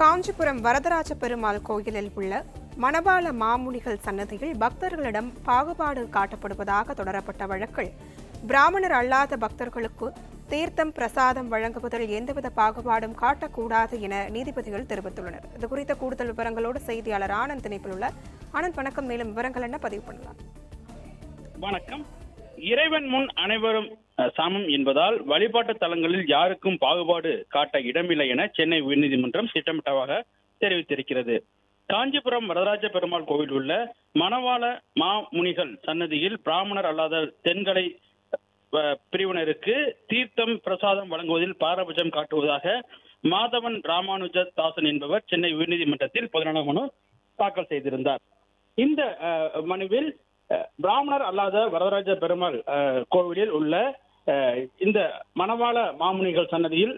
காஞ்சிபுரம் வரதராஜ பெருமாள் கோயிலில் உள்ள மணவாள மாமுனிகள் சன்னதியில் பக்தர்களிடம் பாகுபாடு காட்டப்படுவதாக தொடரப்பட்ட வழக்கில் பிராமணர் அல்லாத பக்தர்களுக்கு தீர்த்தம் பிரசாதம் வழங்குவதில் எந்தவித பாகுபாடும் காட்டக்கூடாது என நீதிபதிகள் தெரிவித்துள்ளனர். இதுகுறித்த கூடுதல் விவரங்களோடு செய்தியாளர் ஆனந்த் இணைப்பில் உள்ளார். ஆனந்த், வணக்கம். மேலும் விவரங்கள் என்ன பதிவு பண்ணலாம்? வணக்கம். இறைவன் முன் அனைவரும் சமம் என்பதால் வழிபாட்டு தலங்களில் யாருக்கும் பாகுபாடு காட்ட இடமில்லை என சென்னை உயர்நீதிமன்றம் திட்டமிட்டதாக தெரிவித்திருக்கிறது. காஞ்சிபுரம் வரதராஜ பெருமாள் கோவில் உள்ள மணவாள மாமுனிகள் சன்னதியில் பிராமணர் அல்லாத தென்கலை பிரிவினருக்கு தீர்த்தம் பிரசாதம் வழங்குவதில் பாரபட்சம் காட்டுவதாக மாதவன் ராமானுஜ தாசன் என்பவர் சென்னை உயர்நீதிமன்றத்தில் பொதுநல மனு தாக்கல் செய்திருந்தார். இந்த மனுவில் பிராமணர் அல்லாத வரதராஜ பெருமாள் கோவிலில் உள்ள இந்த மணவாள மாமுனிகள் சன்னதியில்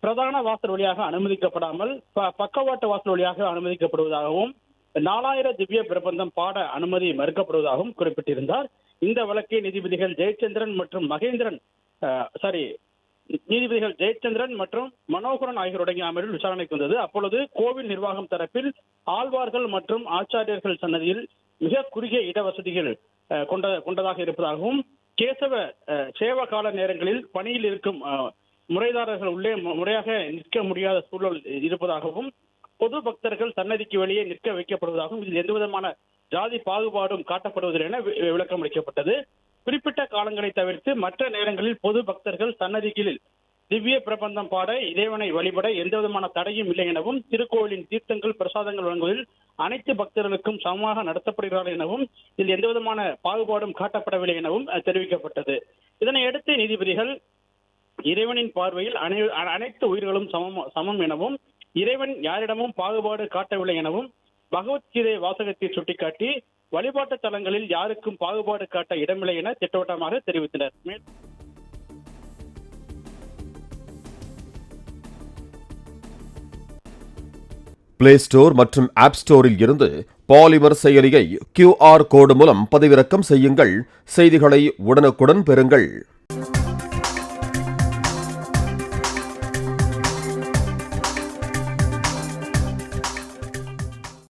பிரதான வாசல் வழியாக அனுமதிக்கப்படாமல் பக்கவாட்டு வாசல் வழியாக அனுமதிக்கப்படுவதாகவும் 4000 திவ்ய பிரபந்தம் பாட அனுமதி மறுக்கப்படுவதாகவும் குறிப்பிட்டிருந்தார். இந்த வழக்கை நீதிபதிகள் ஜெயச்சந்திரன் மற்றும் மனோகரன் ஆகியோருடைய அமர்வில் விசாரணைக்கு வந்தது. அப்பொழுது கோவில் நிர்வாகம் தரப்பில் ஆழ்வார்கள் மற்றும் ஆச்சாரியர்கள் சன்னதியில் மிக குறுகிய இடவசதிகள் கொண்டதாக இருப்பதாகவும் கேசவ சேவ கால நேரங்களில் பணியில் இருக்கும் முறைதாரர்கள் உள்ளே முறையாக நிற்க முடியாத சூழல் இருப்பதாகவும் பொது பக்தர்கள் சன்னதிக்கு வெளியே நிற்க வைக்கப்படுவதாகவும் இதில் எந்தவிதமான ஜாதி பாகுபாடும் காட்டப்படுவதில்லை என விளக்கம் அளிக்கப்பட்டது. குறிப்பிட்ட காலங்களை தவிர்த்து மற்ற நேரங்களில் பொது பக்தர்கள் சன்னதிகளில் திவ்ய பிரபந்தம் பாட இறைவனை வழிபட எந்தவிதமான தடையும் இல்லை எனவும் திருக்கோவிலின் தீர்த்தங்கள் பிரசாதங்கள் வழங்குவதில் அனைத்து பக்தர்களுக்கும் சமமாக நடத்தப்படுகிறார்கள் எனவும் இதில் எந்தவிதமான பாகுபாடும் காட்டப்படவில்லை எனவும் தெரிவிக்கப்பட்டது. இதனையடுத்து நீதிபதிகள் இறைவனின் பார்வையில் அனைத்து உயிர்களும் சமம் எனவும் இறைவன் யாரிடமும் பாகுபாடு காட்டவில்லை எனவும் பகவத்கீதை வாசகத்தை சுட்டிக்காட்டி வழிபாட்டு தலங்களில் யாருக்கும் பாகுபாடு காட்ட இடமில்லை என திட்டவட்டமாக தெரிவித்தனர். பிளே ஸ்டோர் மற்றும் ஆப் ஸ்டோரில் இருந்து பாலிமர் செயலியை QR கோடு மூலம் பதிவிறக்கம் செய்யுங்கள். செய்திகளை உடனுக்குடன் பெறுங்கள்.